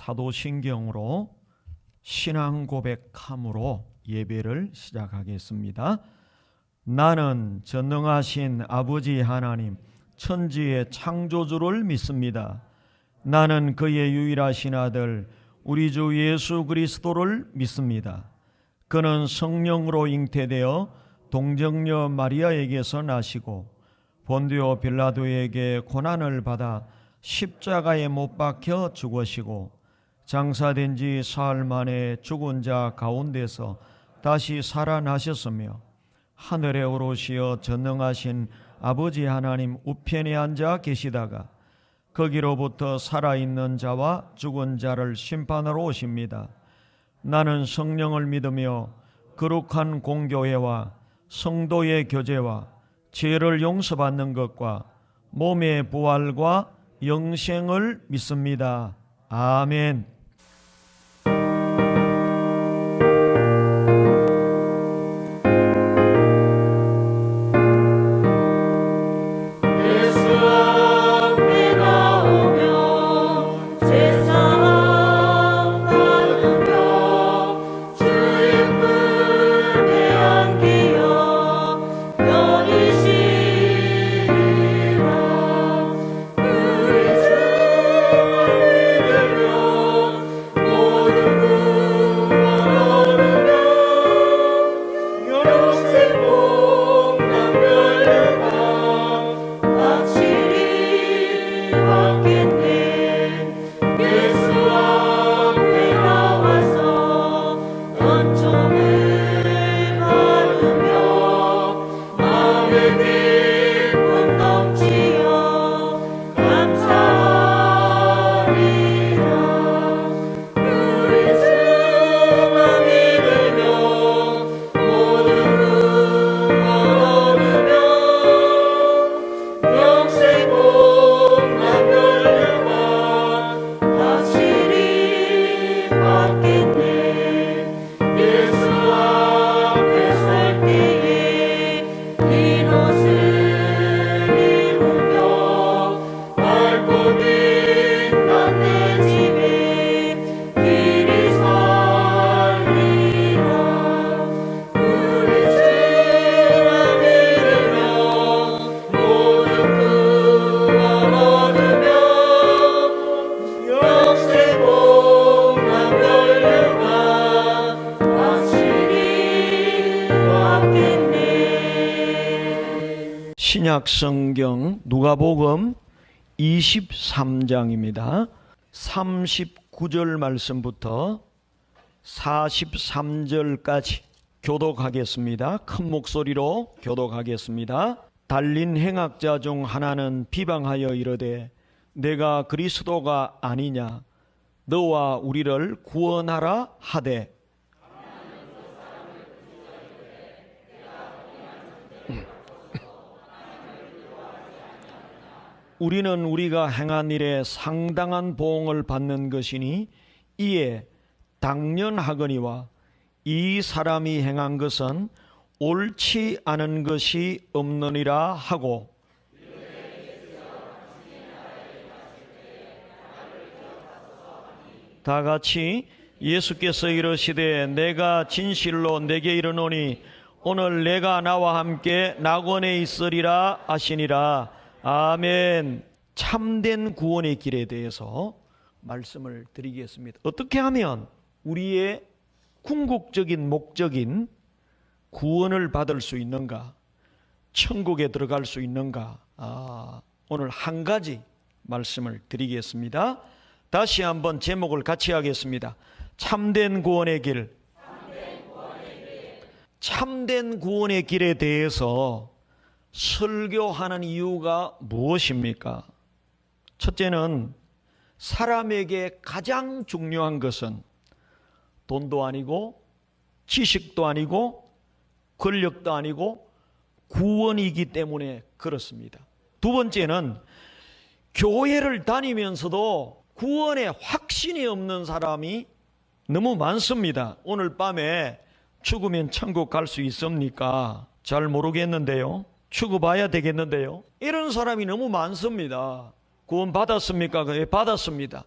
사도신경으로 신앙 고백함으로 예배를 시작하겠습니다. 나는 전능하신 아버지 하나님 천지의 창조주를 믿습니다. 나는 그의 유일하신 아들 우리 주 예수 그리스도를 믿습니다. 그는 성령으로 잉태되어 동정녀 마리아에게서 나시고 본디오 빌라도에게 고난을 받아 십자가에 못 박혀 죽으시고 장사된 지 사흘 만에 죽은 자 가운데서 다시 살아나셨으며 하늘에 오르시어 전능하신 아버지 하나님 우편에 앉아 계시다가 거기로부터 살아있는 자와 죽은 자를 심판하러 오십니다. 나는 성령을 믿으며 거룩한 공교회와 성도의 교제와 죄를 용서받는 것과 몸의 부활과 영생을 믿습니다. 아멘. 신약성경 누가복음 23장입니다. 39절 말씀부터 43절까지 교독하겠습니다. 큰 목소리로 교독하겠습니다. 달린 행악자 중 하나는 비방하여 이르되 내가 그리스도가 아니냐 너와 우리를 구원하라 하되 우리는 우리가 행한 일에 상당한 보응을 받는 것이니 이에 당연하거니와 이 사람이 행한 것은 옳지 않은 것이 없느니라 하고 다 같이 예수께서 이르시되 내가 진실로 내게 이르노니 오늘 내가 나와 함께 낙원에 있으리라 하시니라. 아멘. 참된 구원의 길에 대해서 말씀을 드리겠습니다. 어떻게 하면 우리의 궁극적인 목적인 구원을 받을 수 있는가, 천국에 들어갈 수 있는가, 오늘 한 가지 말씀을 드리겠습니다. 다시 한번 제목을 같이 하겠습니다. 참된 구원의 길. 참된 구원의 길에 대해서 설교하는 이유가 무엇입니까? 첫째는 사람에게 가장 중요한 것은 돈도 아니고 지식도 아니고 권력도 아니고 구원이기 때문에 그렇습니다. 두 번째는 교회를 다니면서도 구원에 확신이 없는 사람이 너무 많습니다. 오늘 밤에 죽으면 천국 갈 수 있습니까? 잘 모르겠는데요. 죽어봐야 되겠는데요. 이런 사람이 너무 많습니다. 구원 받았습니까? 예, 받았습니다.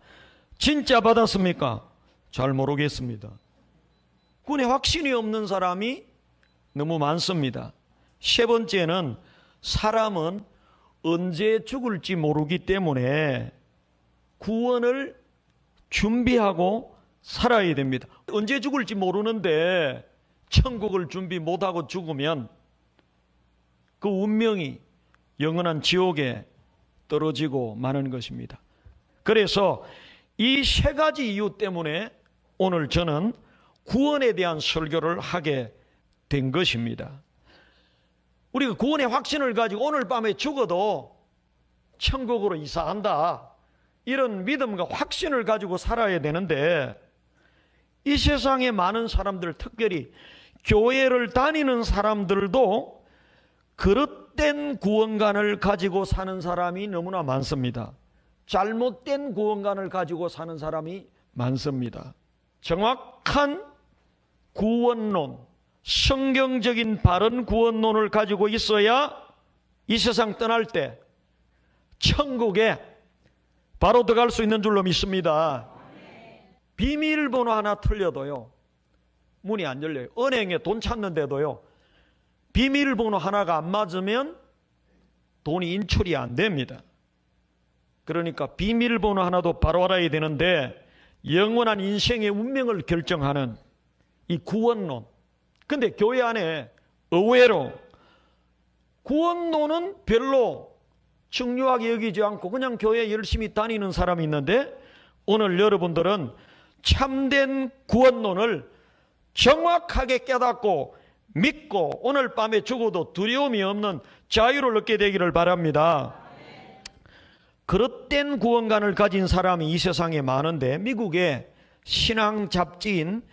진짜 받았습니까? 잘 모르겠습니다. 구원의 확신이 없는 사람이 너무 많습니다. 세 번째는 사람은 언제 죽을지 모르기 때문에 구원을 준비하고 살아야 됩니다. 언제 죽을지 모르는데 천국을 준비 못하고 죽으면 그 운명이 영원한 지옥에 떨어지고 마는 것입니다. 그래서 이 세 가지 이유 때문에 오늘 저는 구원에 대한 설교를 하게 된 것입니다. 우리가 구원의 확신을 가지고 오늘 밤에 죽어도 천국으로 이사한다, 이런 믿음과 확신을 가지고 살아야 되는데, 이 세상에 많은 사람들, 특별히 교회를 다니는 사람들도 그릇된 구원관을 가지고 사는 사람이 너무나 많습니다. 잘못된 구원관을 가지고 사는 사람이 많습니다. 정확한 구원론, 성경적인 바른 구원론을 가지고 있어야 이 세상 떠날 때 천국에 바로 들어갈 수 있는 줄로 믿습니다. 비밀번호 하나 틀려도요, 문이 안 열려요. 은행에 돈 찾는데도요, 비밀번호 하나가 안 맞으면 돈이 인출이 안 됩니다. 그러니까 비밀번호 하나도 바로 알아야 되는데, 영원한 인생의 운명을 결정하는 이 구원론. 근데 교회 안에 의외로 구원론은 별로 중요하게 여기지 않고 그냥 교회 열심히 다니는 사람이 있는데, 오늘 여러분들은 참된 구원론을 정확하게 깨닫고 믿고 오늘 밤에 죽어도 두려움이 없는 자유를 얻게 되기를 바랍니다. 그릇된 구원관을 가진 사람이 이 세상에 많은데, 미국의 신앙 잡지인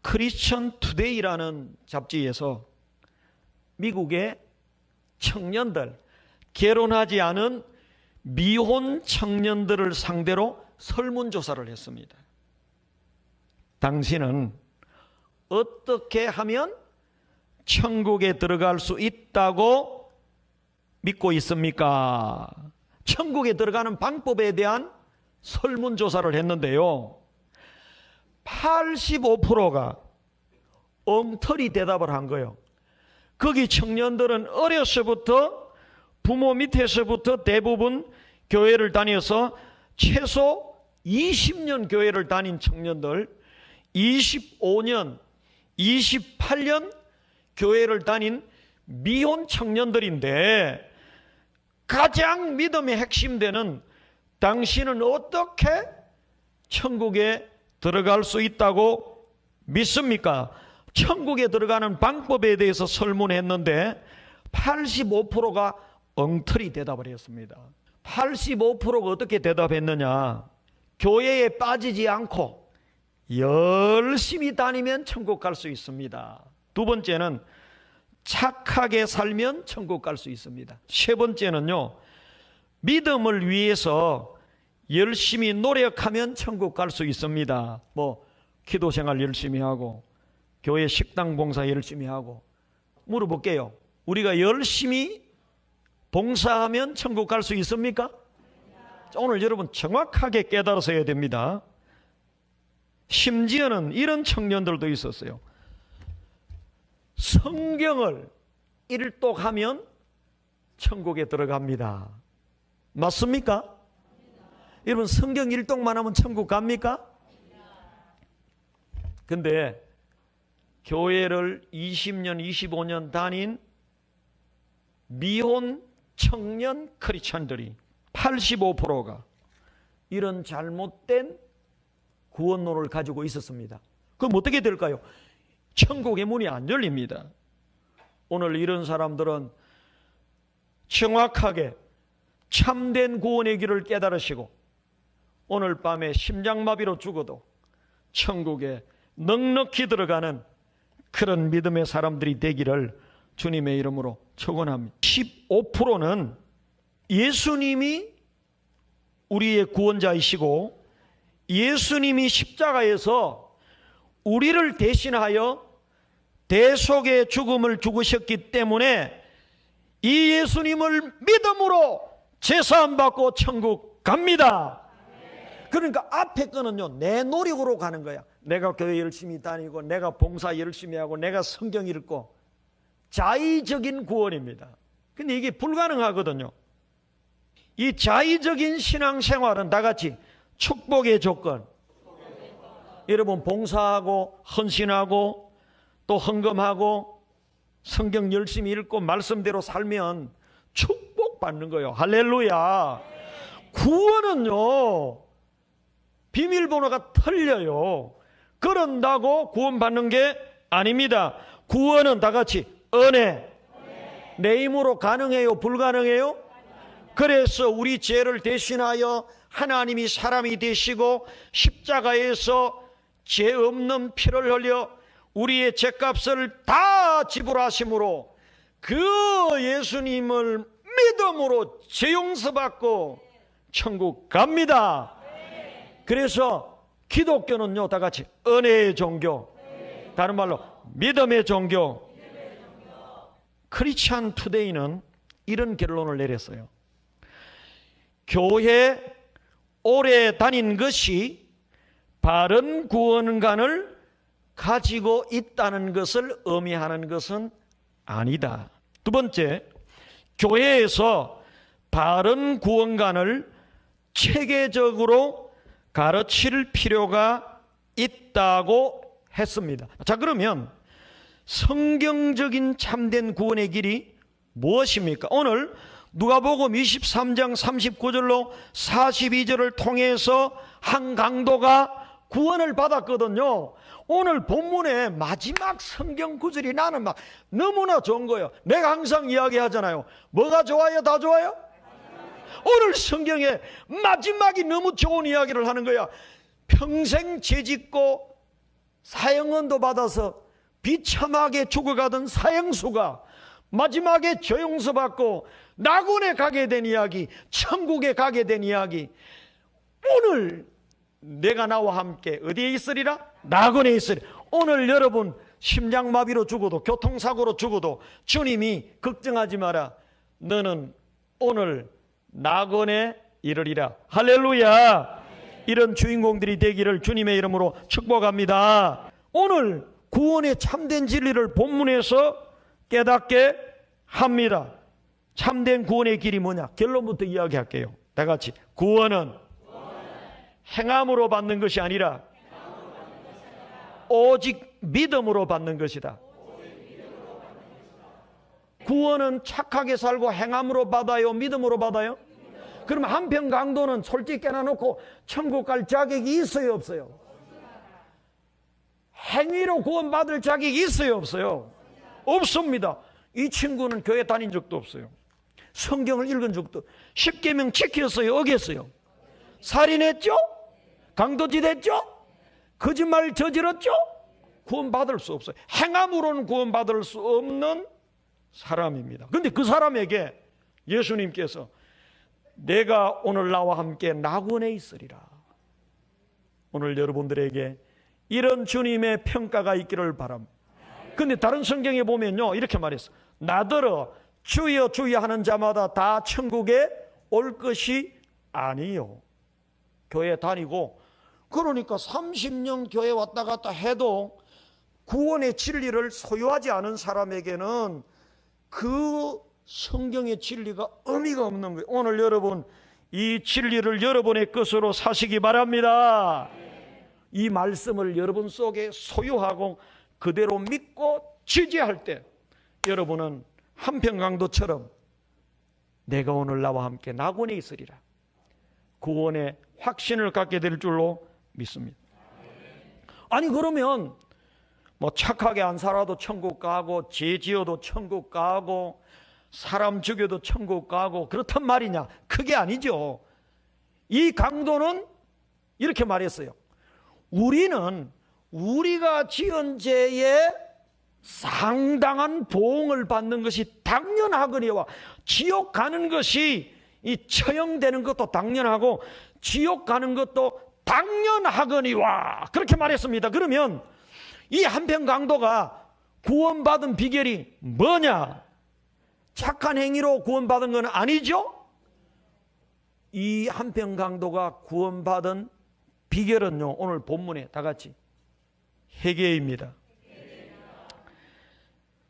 크리스천 투데이라는 잡지에서 미국의 청년들, 결혼하지 않은 미혼 청년들을 상대로 설문조사를 했습니다. 당신은 어떻게 하면 천국에 들어갈 수 있다고 믿고 있습니까? 천국에 들어가는 방법에 대한 설문조사를 했는데요, 85%가 엉터리 대답을 한 거예요. 거기 청년들은 어려서부터 부모 밑에서부터 대부분 교회를 다녀서 최소 20년 교회를 다닌 청년들, 25년, 28년 교회를 다닌 미혼 청년들인데, 가장 믿음의 핵심되는 당신은 어떻게 천국에 들어갈 수 있다고 믿습니까? 천국에 들어가는 방법에 대해서 설문했는데 85%가 엉터리 대답을 했습니다. 85%가 어떻게 대답했느냐? 교회에 빠지지 않고 열심히 다니면 천국 갈 수 있습니다. 두 번째는 착하게 살면 천국 갈 수 있습니다. 세 번째는요, 믿음을 위해서 열심히 노력하면 천국 갈 수 있습니다. 뭐 기도 생활 열심히 하고 교회 식당 봉사 열심히 하고. 물어볼게요. 우리가 열심히 봉사하면 천국 갈 수 있습니까? 오늘 여러분 정확하게 깨달아서 해야 됩니다. 심지어는 이런 청년들도 있었어요. 성경을 일독하면 천국에 들어갑니다. 맞습니까? 여러분, 성경 일독만 하면 천국 갑니까? 근데 교회를 20년, 25년 다닌 미혼 청년 크리스천들이 85%가 이런 잘못된 구원론을 가지고 있었습니다. 그럼 어떻게 될까요? 천국의 문이 안 열립니다. 오늘 이런 사람들은 정확하게 참된 구원의 길을 깨달으시고 오늘 밤에 심장마비로 죽어도 천국에 넉넉히 들어가는 그런 믿음의 사람들이 되기를 주님의 이름으로 축원합니다. 15%는 예수님이 우리의 구원자이시고 예수님이 십자가에서 우리를 대신하여 대속의 죽음을 죽으셨기 때문에 이 예수님을 믿음으로 제사함 받고 천국 갑니다. 그러니까 앞에 거는요, 내 노력으로 가는 거야. 내가 교회 열심히 다니고, 내가 봉사 열심히 하고, 내가 성경 읽고. 자의적인 구원입니다. 근데 이게 불가능하거든요. 이 자의적인 신앙생활은 다 같이 축복의 조건. 여러분, 봉사하고 헌신하고 또 헌금하고 성경 열심히 읽고 말씀대로 살면 축복받는 거예요. 할렐루야. 구원은요, 비밀번호가 틀려요. 그런다고 구원받는 게 아닙니다. 구원은 다 같이 은혜. 내 힘으로 가능해요? 불가능해요? 그래서 우리 죄를 대신하여 하나님이 사람이 되시고 십자가에서 죄 없는 피를 흘려 우리의 죄값을 다 지불하심으로 그 예수님을 믿음으로 죄 용서받고 천국 갑니다. 그래서 기독교는요, 다 같이 은혜의 종교, 다른 말로 믿음의 종교. 크리스찬 투데이는 이런 결론을 내렸어요. 교회 오래 다닌 것이 바른 구원관을 가지고 있다는 것을 의미하는 것은 아니다. 두 번째, 교회에서 바른 구원관을 체계적으로 가르칠 필요가 있다고 했습니다. 자, 그러면 성경적인 참된 구원의 길이 무엇입니까? 오늘 누가복음 23장 39절로 42절을 통해서 한 강도가 구원을 받았거든요. 오늘 본문의 마지막 성경 구절이 나는 막 너무나 좋은 거예요. 내가 항상 이야기하잖아요. 뭐가 좋아요? 다 좋아요? 오늘 성경의 마지막이 너무 좋은 이야기를 하는 거야. 평생 죄짓고 사형언도 받아서 비참하게 죽어가던 사형수가 마지막에 죄 용서받고 낙원에 가게 된 이야기, 천국에 가게 된 이야기. 오늘 내가 나와 함께 어디에 있으리라? 낙원에 있으리라. 오늘 여러분 심장마비로 죽어도 교통사고로 죽어도 주님이 걱정하지 마라. 너는 오늘 낙원에 이르리라. 할렐루야. 이런 주인공들이 되기를 주님의 이름으로 축복합니다. 오늘 구원의 참된 진리를 본문에서 깨닫게 합니다. 참된 구원의 길이 뭐냐? 결론부터 이야기할게요. 다 같이. 구원은 행함으로 받는 것이 아니라 오직 믿음으로 받는 것이다. 구원은 착하게 살고 행함으로 받아요? 믿음으로 받아요? 그럼 한편 강도는 솔직히 깨놔놓고 천국 갈 자격이 있어요? 없어요? 행위로 구원받을 자격이 있어요? 없어요? 없습니다. 이 친구는 교회 다닌 적도 없어요. 성경을 읽은 적도. 십계명 지켰어요? 어겼어요? 살인했죠? 강도짓 했죠? 거짓말 저질렀죠? 구원받을 수 없어요. 행함으로는 구원받을 수 없는 사람입니다. 그런데 그 사람에게 예수님께서 내가 오늘 나와 함께 낙원에 있으리라. 오늘 여러분들에게 이런 주님의 평가가 있기를 바랍니다. 그런데 다른 성경에 보면요, 이렇게 말했어. 나더러 주여 주여 하는 자마다 다 천국에 올 것이 아니요. 교회 다니고 그러니까 30년 교회 왔다 갔다 해도 구원의 진리를 소유하지 않은 사람에게는 그 성경의 진리가 의미가 없는 거예요. 오늘 여러분 이 진리를 여러분의 것으로 사시기 바랍니다. 이 말씀을 여러분 속에 소유하고 그대로 믿고 지지할 때 여러분은 한평강도처럼 내가 오늘 나와 함께 낙원에 있으리라. 구원의 확신을 갖게 될 줄로 믿습니다. 아니 그러면 뭐 착하게 안 살아도 천국 가고 죄 지어도 천국 가고 사람 죽여도 천국 가고 그렇단 말이냐? 그게 아니죠. 이 강도는 이렇게 말했어요. 우리는 우리가 지은 죄에 상당한 보응을 받는 것이 당연하거니와 지옥 가는 것이 이 처형되는 것도 당연하고 지옥 가는 것도 당연하거니와 그렇게 말했습니다. 그러면 이 한평 강도가 구원받은 비결이 뭐냐? 착한 행위로 구원받은 건 아니죠? 이 한평 강도가 구원받은 비결은요, 오늘 본문에 다 같이 회개입니다.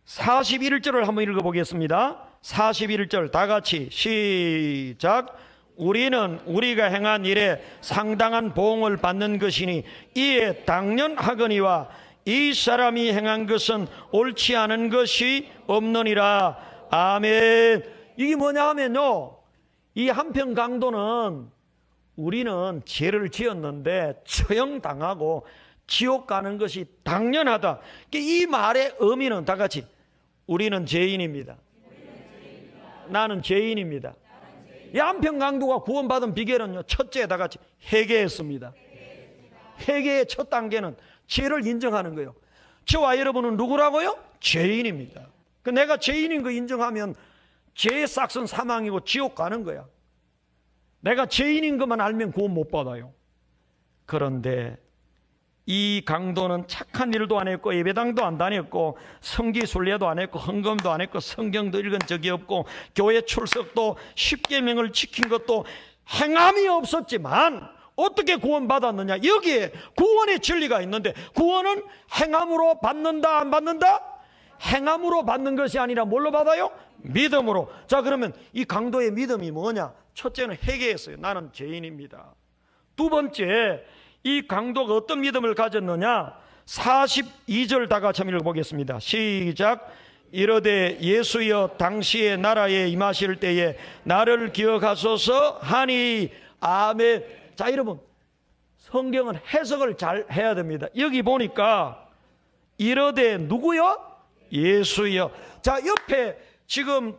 41절을 한번 읽어보겠습니다. 41절 다 같이 시작. 우리는 우리가 행한 일에 상당한 보응을 받는 것이니 이에 당연하거니와 이 사람이 행한 것은 옳지 않은 것이 없느니라. 아멘. 이게 뭐냐 하면요, 이 한편 강도는 우리는 죄를 지었는데 처형당하고 지옥 가는 것이 당연하다. 이 말의 의미는 다 같이 우리는 죄인입니다. 나는 죄인입니다. 이 한편 강도가 구원받은 비결은요, 첫째 다 같이 회개했습니다. 회개의 첫 단계는 죄를 인정하는 거예요. 저와 여러분은 누구라고요? 죄인입니다. 내가 죄인인 거 인정하면 죄의 싹은 사망이고 지옥 가는 거야. 내가 죄인인 것만 알면 구원 못 받아요. 그런데 이 강도는 착한 일도 안 했고 예배당도 안 다녔고 성기순례도 안 했고 헌금도 안 했고 성경도 읽은 적이 없고 교회 출석도 10계명을 지킨 것도 행함이 없었지만 어떻게 구원받았느냐? 여기에 구원의 진리가 있는데, 구원은 행함으로 받는다 안 받는다? 행함으로 받는 것이 아니라 뭘로 받아요? 믿음으로. 자, 그러면 이 강도의 믿음이 뭐냐? 첫째는 회개했어요. 나는 죄인입니다. 두 번째, 이 강도가 어떤 믿음을 가졌느냐? 42절 다 같이 한번 읽어보겠습니다. 시작. 이르되 예수여 당시의 나라에 임하실 때에 나를 기억하소서 하니. 아멘. 자, 여러분, 성경은 해석을 잘 해야 됩니다. 여기 보니까 이르되 누구요? 예수여. 자, 옆에 지금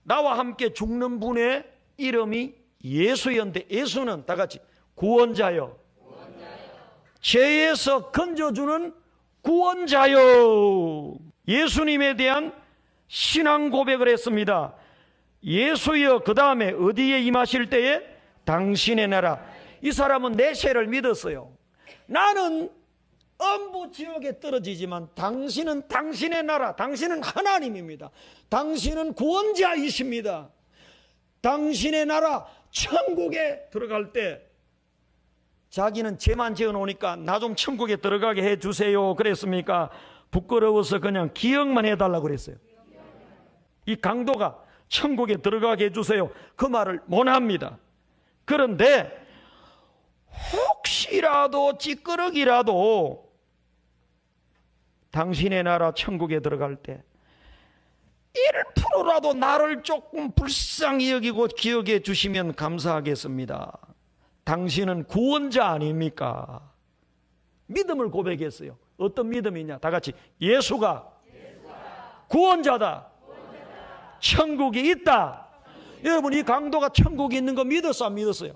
나와 함께 죽는 분의 이름이 예수였는데, 예수는 다 같이 구원자요, 죄에서 건져주는 구원자요. 예수님에 대한 신앙 고백을 했습니다. 예수여, 그 다음에 어디에 임하실 때에? 당신의 나라. 이 사람은 내 죄를 믿었어요. 나는 엄부 지옥에 떨어지지만 당신은 당신의 나라, 당신은 하나님입니다. 당신은 구원자이십니다. 당신의 나라 천국에 들어갈 때 자기는 죄만 지어놓으니까 나 좀 천국에 들어가게 해주세요 그랬습니까? 부끄러워서 그냥 기억만 해달라고 그랬어요. 이 강도가 천국에 들어가게 해주세요 그 말을 못합니다. 그런데 혹시라도 찌끄러기라도 당신의 나라 천국에 들어갈 때 1%라도 나를 조금 불쌍히 여기고 기억해 주시면 감사하겠습니다. 당신은 구원자 아닙니까? 믿음을 고백했어요. 어떤 믿음이냐? 다 같이 예수가 구원자다. 천국이 있다. 여러분, 이 강도가 천국이 있는 거 믿었어 안 믿었어요?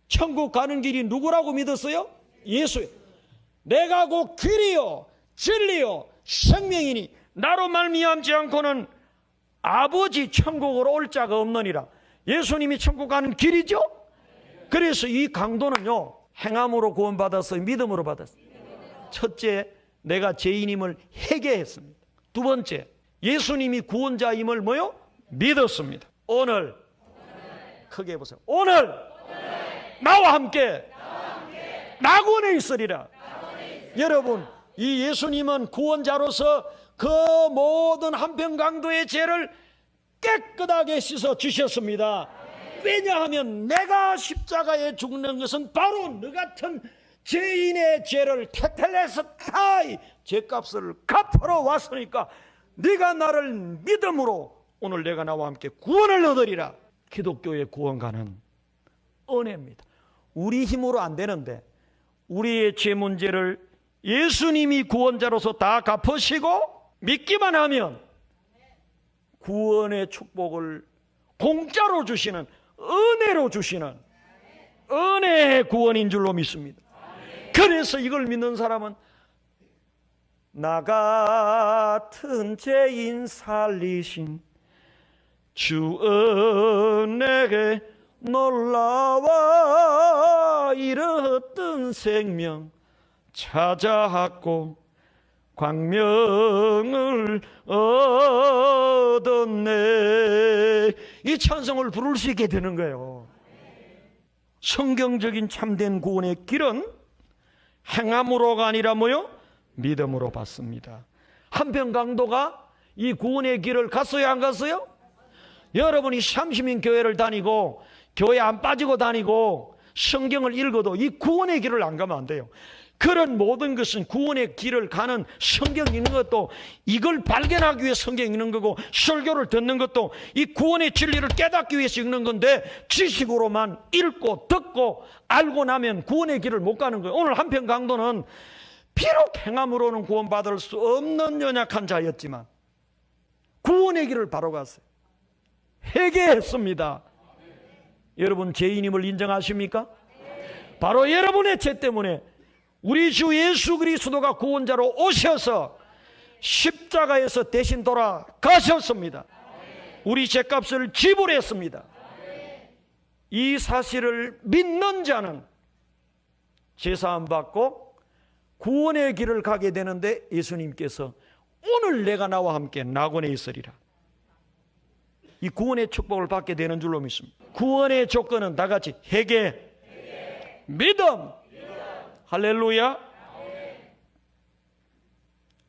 천국 가는 길이 누구라고 믿었어요? 예수. 내가 곧 길이요 진리요 생명이니 나로 말미암지 않고는 아버지 천국으로 올 자가 없느니라. 예수님이 천국 가는 길이죠. 그래서 이 강도는요, 행함으로 구원받았어요, 믿음으로 받았어요? 첫째, 내가 죄인임을 회개했습니다. 두 번째, 예수님이 구원자임을 뭐요? 믿었습니다. 오늘 크게 해보세요. 오늘 나와 함께 낙원에 있으리라. 여러분, 이 예수님은 구원자로서 그 모든 한평강도의 죄를 깨끗하게 씻어 주셨습니다. 왜냐하면 내가 십자가에 죽는 것은 바로 너 같은 죄인의 죄를 테텔레스타이 죄값을 갚으러 왔으니까 네가 나를 믿음으로 오늘 내가 나와 함께 구원을 얻으리라. 기독교의 구원가는 은혜입니다. 우리 힘으로 안 되는데 우리의 죄 문제를 예수님이 구원자로서 다 갚으시고 믿기만 하면 구원의 축복을 공짜로 주시는, 은혜로 주시는 은혜의 구원인 줄로 믿습니다. 그래서 이걸 믿는 사람은 나 같은 죄인 살리신 주 은혜에 놀라와 잃었던 생명 찾아왔고 광명을 얻었네. 이 찬송을 부를 수 있게 되는 거예요. 성경적인 참된 구원의 길은 행함으로가 아니라 뭐요? 믿음으로 받습니다. 한편 강도가 이 구원의 길을 갔어요, 안 갔어요? 여러분이 30인 교회를 다니고 교회 안 빠지고 다니고 성경을 읽어도 이 구원의 길을 안 가면 안 돼요. 그런 모든 것은 구원의 길을 가는 성경 읽는 것도 이걸 발견하기 위해 성경 읽는 거고, 설교를 듣는 것도 이 구원의 진리를 깨닫기 위해서 읽는 건데, 지식으로만 읽고 듣고 알고 나면 구원의 길을 못 가는 거예요. 오늘 한편 강도는 비록 행함으로는 구원받을 수 없는 연약한 자였지만 구원의 길을 바로 갔어요. 회개했습니다. 여러분 죄인임을 인정하십니까? 바로 여러분의 죄 때문에 우리 주 예수 그리스도가 구원자로 오셔서 십자가에서 대신 돌아가셨습니다. 우리 죄값을 지불했습니다. 이 사실을 믿는 자는 제사함 받고 구원의 길을 가게 되는데, 예수님께서 오늘 내가 나와 함께 낙원에 있으리라, 이 구원의 축복을 받게 되는 줄로 믿습니다. 구원의 조건은 다 같이 회개, 믿음. 할렐루야.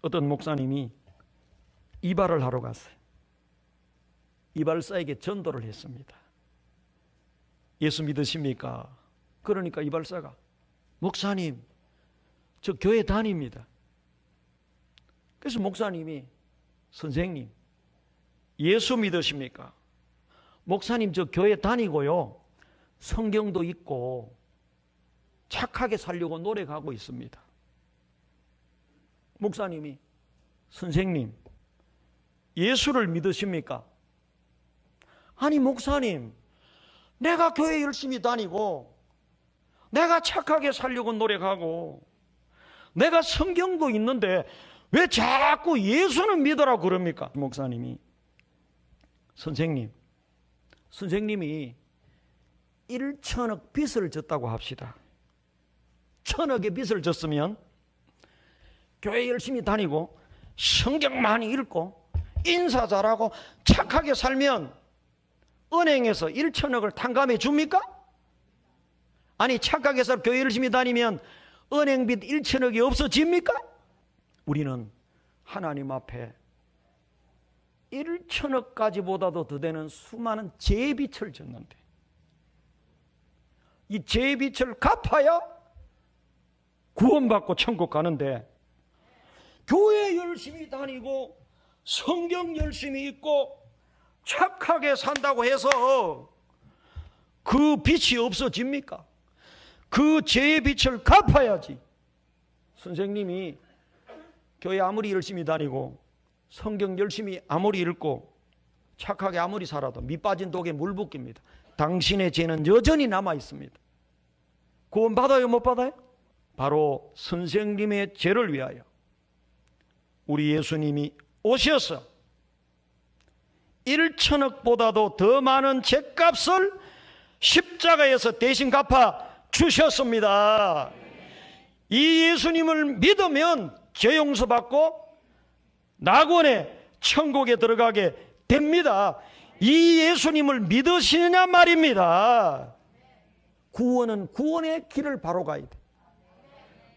어떤 목사님이 이발을 하러 갔어요. 이발사에게 전도를 했습니다. 예수 믿으십니까? 그러니까 이발사가, 목사님 저 교회 다닙니다. 그래서 목사님이, 선생님 예수 믿으십니까? 목사님 저 교회 다니고요, 성경도 읽고 착하게 살려고 노력하고 있습니다. 목사님이, 선생님 예수를 믿으십니까? 아니 목사님, 내가 교회 열심히 다니고 내가 착하게 살려고 노력하고 내가 성경도 있는데 왜 자꾸 예수는 믿으라고 그럽니까? 목사님이, 선생님이 1천억 빚을 졌다고 합시다. 1,000억의 빚을 졌으면 교회 열심히 다니고 성경 많이 읽고 인사 잘하고 착하게 살면 은행에서 1,000억을 탕감해 줍니까? 아니 착하게 살고 교회 열심히 다니면 은행빚 1,000억이 없어집니까? 우리는 하나님 앞에 1,000억까지보다도 더 되는 수많은 죄빚을 졌는데, 이 죄빚을 갚아야 구원받고 천국 가는데, 교회 열심히 다니고 성경 열심히 읽고 착하게 산다고 해서 그 빚이 없어집니까? 그 죄의 빚을 갚아야지. 선생님이 교회 아무리 열심히 다니고 성경 열심히 아무리 읽고 착하게 아무리 살아도 밑 빠진 독에 물 붓깁니다. 당신의 죄는 여전히 남아 있습니다. 구원 받아요, 못 받아요? 바로 선생님의 죄를 위하여 우리 예수님이 오셔서 1,000억보다도 더 많은 죄값을 십자가에서 대신 갚아 주셨습니다. 이 예수님을 믿으면 죄 용서받고 낙원에 천국에 들어가게 됩니다. 이 예수님을 믿으시느냐 말입니다. 구원은 구원의 길을 바로 가야 돼.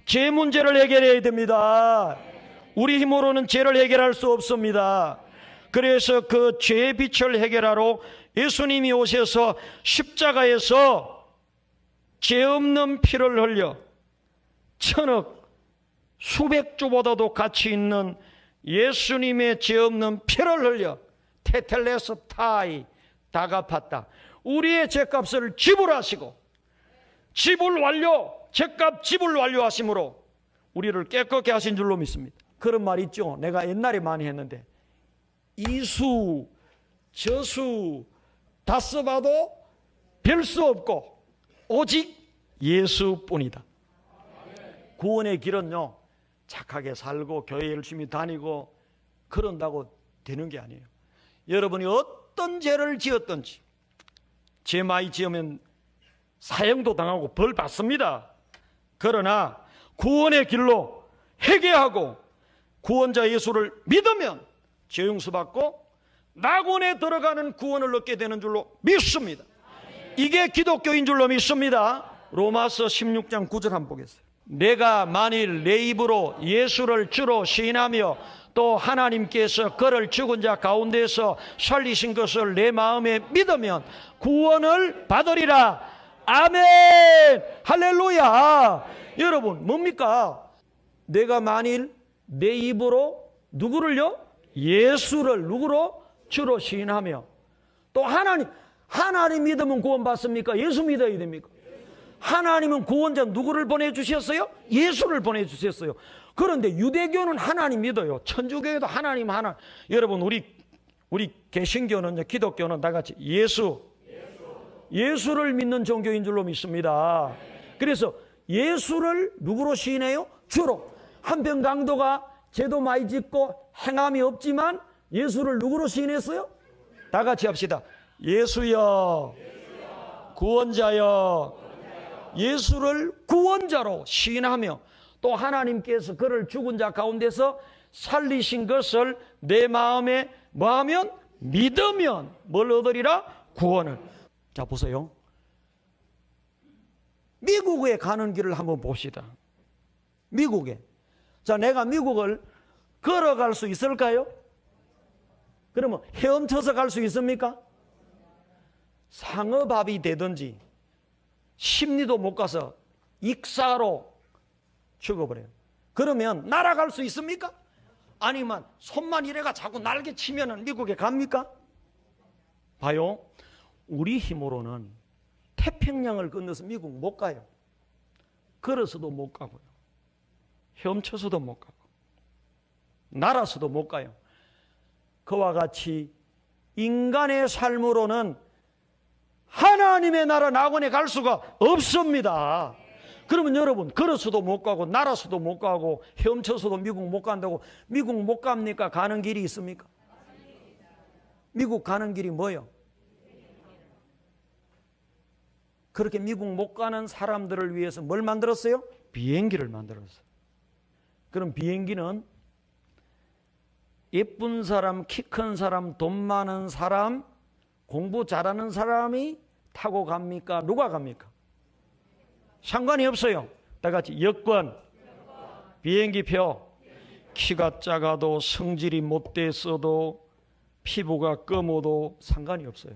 죄 문제를 해결해야 됩니다. 우리 힘으로는 죄를 해결할 수 없습니다. 그래서 그 죄의 빚을 해결하러 예수님이 오셔서 십자가에서 죄 없는 피를 흘려 1,000억 수백 조보다도 가치 있는 예수님의 죄 없는 피를 흘려 테텔레스타이 다 갚았다. 우리의 죄값을 지불하시고 지불 완료, 죄값 지불 완료하심으로 우리를 깨끗게 하신 줄로 믿습니다. 그런 말 있죠. 내가 옛날에 많이 했는데, 이수 저수 다 써봐도 별 수 없고 오직 예수뿐이다. 구원의 길은요, 착하게 살고 교회 열심히 다니고 그런다고 되는 게 아니에요. 여러분이 어떤 죄를 지었든지 죄 많이 지으면 사형도 당하고 벌 받습니다. 그러나 구원의 길로 회개하고 구원자 예수를 믿으면 죄 용서 받고 낙원에 들어가는 구원을 얻게 되는 줄로 믿습니다. 이게 기독교인 줄로 믿습니다. 로마서 16장 9절 한번 보겠어요. 내가 만일 내 입으로 예수를 주로 시인하며 또 하나님께서 그를 죽은 자 가운데서 살리신 것을 내 마음에 믿으면 구원을 받으리라. 아멘. 할렐루야. 여러분 뭡니까? 내가 만일 내 입으로 누구를요? 예수를 누구로? 주로 시인하며 또 하나님 믿으면 구원 받습니까? 예수 믿어야 됩니까? 하나님은 구원자 누구를 보내주셨어요? 예수를 보내주셨어요. 그런데 유대교는 하나님 믿어요. 천주교에도 하나님 하나. 여러분 우리 개신교는 기독교는 다 같이 예수를 믿는 종교인 줄로 믿습니다. 그래서 예수를 누구로 시인해요? 주로. 한편 강도가 죄도 많이 짓고 행함이 없지만 예수를 누구로 시인했어요? 다 같이 합시다. 예수여, 구원자여. 예수를 구원자로 시인하며 또 하나님께서 그를 죽은 자 가운데서 살리신 것을 내 마음에 뭐하면? 믿으면 뭘 얻으리라? 구원을. 자 보세요. 미국에 가는 길을 한번 봅시다. 미국에. 자 내가 미국을 걸어갈 수 있을까요? 그러면 헤엄쳐서 갈 수 있습니까? 상어밥이 되든지 심리도 못 가서 익사로 죽어버려요. 그러면 날아갈 수 있습니까? 아니면 손만 이래가 자꾸 날개 치면은 미국에 갑니까? 봐요. 우리 힘으로는 태평양을 건너서 미국 못 가요. 걸어서도 못 가고요. 헤엄쳐서도 못 가고 날아서도 못 가요. 그와 같이 인간의 삶으로는 하나님의 나라 낙원에 갈 수가 없습니다. 그러면 여러분 걸어서도 못 가고 날아서도 못 가고 헤엄쳐서도 미국 못 간다고 미국 못 갑니까? 가는 길이 있습니까? 미국 가는 길이 뭐예요? 그렇게 미국 못 가는 사람들을 위해서 뭘 만들었어요? 비행기를 만들었어요. 그럼 비행기는 예쁜 사람, 키 큰 사람, 돈 많은 사람, 공부 잘하는 사람이 타고 갑니까? 누가 갑니까? 상관이 없어요. 다 같이 여권, 비행기표, 키가 작아도 성질이 못됐어도 피부가 검어도 상관이 없어요.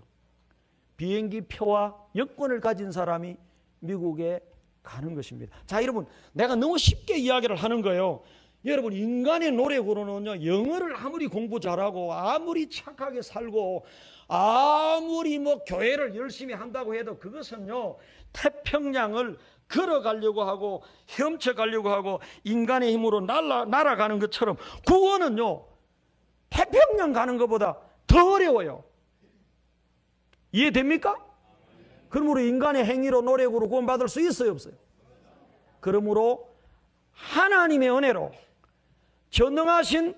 비행기표와 여권을 가진 사람이 미국에 가는 것입니다. 자, 여러분, 내가 너무 쉽게 이야기를 하는 거예요. 여러분, 인간의 노력으로는요, 영어를 아무리 공부 잘하고 아무리 착하게 살고 아무리 교회를 열심히 한다고 해도 그것은요, 태평양을 걸어가려고 하고 헤엄쳐 가려고 하고 인간의 힘으로 날아가는 것처럼 구원은요, 태평양 가는 것보다 더 어려워요. 이해됩니까? 그러므로 인간의 행위로 노력으로 구원받을 수 있어요, 없어요? 그러므로 하나님의 은혜로 전능하신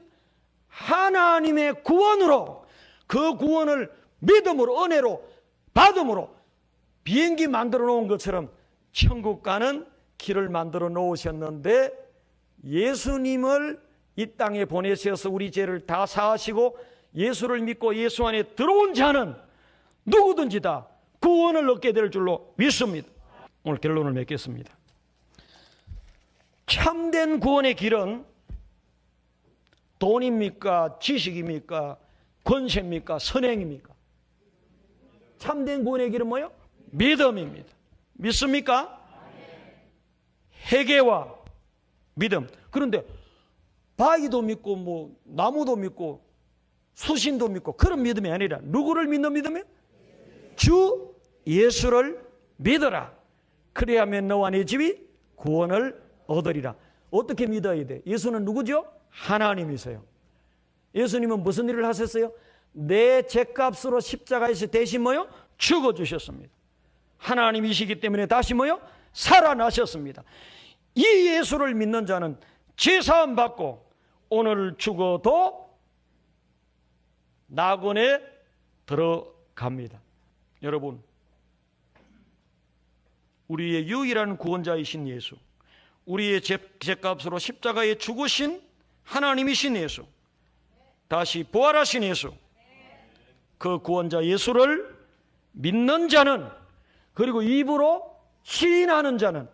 하나님의 구원으로 그 구원을 믿음으로 은혜로 받음으로 비행기 만들어 놓은 것처럼 천국 가는 길을 만들어 놓으셨는데 예수님을 이 땅에 보내셔서 우리 죄를 다 사하시고 예수를 믿고 예수 안에 들어온 자는 누구든지 다 구원을 얻게 될 줄로 믿습니다. 오늘 결론을 맺겠습니다. 참된 구원의 길은 돈입니까? 지식입니까? 권세입니까? 선행입니까? 참된 구원의 길은 뭐예요? 믿음입니다. 믿습니까? 회개와 믿음. 그런데 바위도 믿고 나무도 믿고 수신도 믿고 그런 믿음이 아니라 누구를 믿는 믿음이에요? 주 예수를 믿어라. 그래야만 너와 네 집이 구원을 얻으리라. 어떻게 믿어야 돼? 예수는 누구죠? 하나님이세요. 예수님은 무슨 일을 하셨어요? 내 죄값으로 십자가에서 대신 뭐요? 죽어주셨습니다. 하나님이시기 때문에 다시 뭐요? 살아나셨습니다. 이 예수를 믿는 자는 죄사함 받고 오늘 죽어도 낙원에 들어갑니다. 여러분, 우리의 유일한 구원자이신 예수, 우리의 죄값으로 십자가에 죽으신 하나님이신 예수, 다시 부활하신 예수, 그 구원자 예수를 믿는 자는 그리고 입으로 시인하는 자는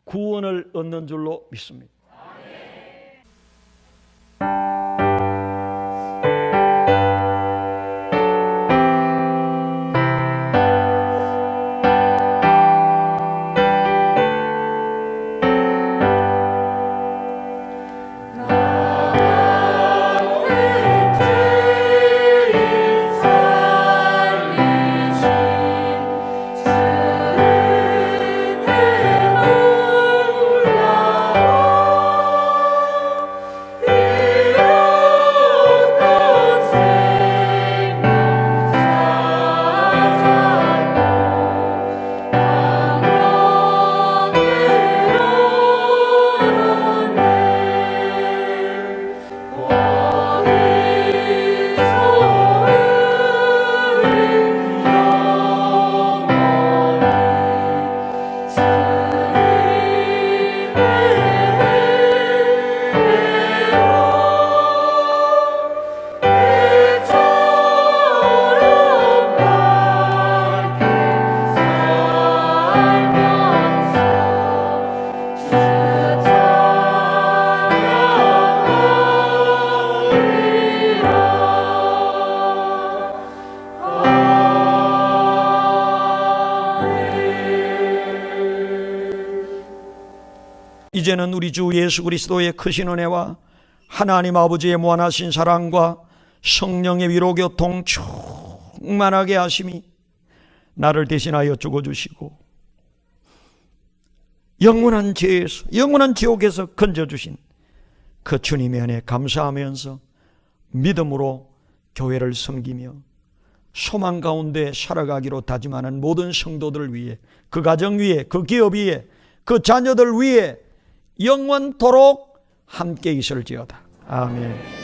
구원을 얻는 줄로 믿습니다. 이제는 우리 주 예수 그리스도의 크신 은혜와 하나님 아버지의 무한하신 사랑과 성령의 위로 교통 충만하게 하심이 나를 대신하여 죽어주시고 영원한 죄에서, 영원한 지옥에서 건져주신 그 주님의 은혜에 감사하면서 믿음으로 교회를 섬기며 소망 가운데 살아가기로 다짐하는 모든 성도들 위해, 그 가정 위에, 그 기업 위에, 그 자녀들 위에 영원토록 함께 있을지어다. 아멘.